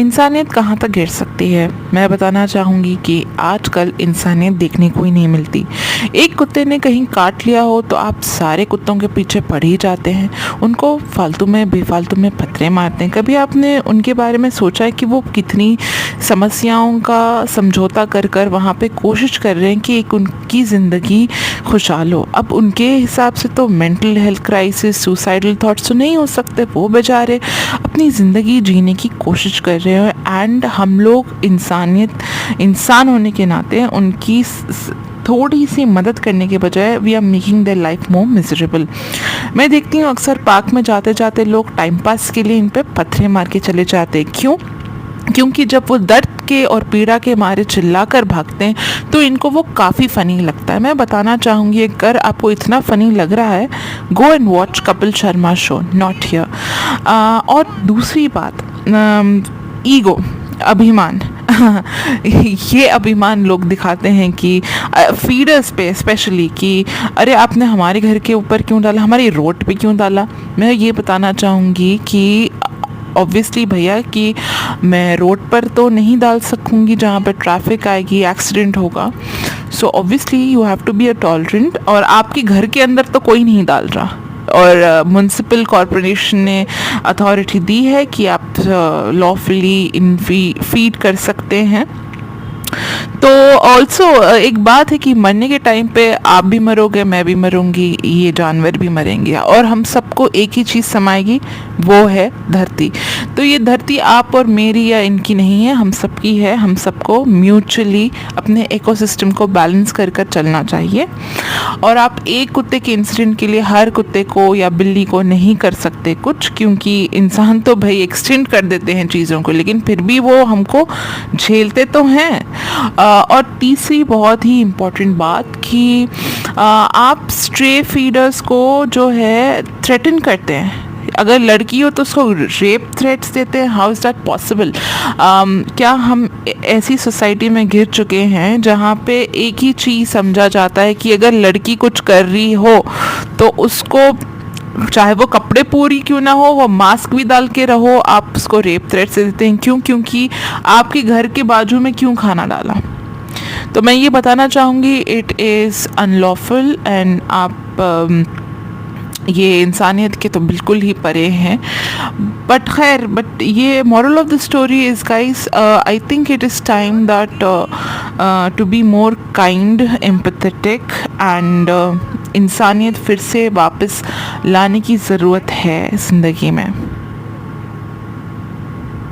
इंसानियत कहाँ तक गिर सकती है? मैं बताना चाहूँगी कि आजकल इंसानियत देखने को ही नहीं मिलती। एक कुत्ते ने कहीं काट लिया हो तो आप सारे कुत्तों के पीछे पड़ ही जाते हैं, उनको फालतू में बेफालतू में पत्थरे मारते हैं। कभी आपने उनके बारे में सोचा है कि वो कितनी समस्याओं का समझौता कर कर वहाँ पे कोशिश कर रहे हैं कि एक उनकी ज़िंदगी खुशहाल हो। अब उनके हिसाब से तो mental health crisis, suicidal thoughts तो नहीं हो सकते। वो बेचारे अपनी ज़िंदगी जीने की कोशिश कर रहे हैं एंड हम लोग इंसान होने के नाते उनकी थोड़ी सी मदद करने के बजाय we are making their life more miserable. मैं देखती हूँ अक्सर पार्क में जाते जाते लोग टाइम पास के लिए इन पे पत्थरे मार के चले जाते हैं। क्यों? क्योंकि जब वो दर्द के और पीड़ा के मारे चिल्ला कर भागते हैं तो इनको वो काफ़ी फ़नी लगता है। मैं बताना चाहूँगी, अगर आपको इतना फ़नी लग रहा है, go and watch Kapil Sharma show, not here. और दूसरी बात, ईगो, अभिमान ये अभिमान लोग दिखाते हैं कि फीडर्स पे स्पेशली, कि अरे आपने हमारे घर के ऊपर क्यों डाला, हमारी रोड पे क्यों डाला। मैं ये बताना चाहूँगी कि ऑब्वियसली भैया कि मैं रोड पर तो नहीं डाल सकूँगी जहाँ पे ट्रैफिक आएगी, एक्सीडेंट होगा। So obviously you have to be a tolerant. और आपके घर के अंदर तो कोई नहीं डाल रहा, और म्युनिसिपल कॉरपोरेशन ने अथॉरिटी दी है कि आप लॉफुली फीड कर सकते हैं। तो ऑल्सो एक बात है कि मरने के टाइम पे आप भी मरोगे, मैं भी मरूंगी, ये जानवर भी मरेंगे, और हम सबको एक ही चीज़ समाएगी, वो है धरती। तो ये धरती आप और मेरी या इनकी नहीं है, हम सबकी है। हम सबको म्यूचुअली अपने इकोसिस्टम को बैलेंस कर कर चलना चाहिए। और आप एक कुत्ते के इंसिडेंट के लिए हर कुत्ते को या बिल्ली को नहीं कर सकते कुछ, क्योंकि इंसान तो भाई एक्सटेंड कर देते हैं चीज़ों को, लेकिन फिर भी वो हमको झेलते तो हैं। और तीसरी बहुत ही इम्पॉर्टेंट बात कि आप स्ट्रे फीडर्स को जो है थ्रेटन करते हैं। अगर लड़की हो तो उसको रेप थ्रेट्स देते हैं। How is that possible? क्या हम ऐसी सोसाइटी में घिर चुके हैं जहाँ पे एक ही चीज़ समझा जाता है कि अगर लड़की कुछ कर रही हो तो उसको, चाहे वो कपड़े पूरी क्यों ना हो, वो मास्क भी डाल के रहो, आप उसको रेप थ्रेट्स देते हैं। क्यों? क्योंकि आपके घर के बाजू में क्यों खाना डाला। तो मैं ये बताना चाहूँगी, इट इज़ अनलॉफुल एंड आप ये इंसानियत के तो बिल्कुल ही परे हैं। बट ये moral of the story is guys, I think it is time that to be more kind, empathetic and इंसानियत फिर से वापस लाने की ज़रूरत है ज़िंदगी में।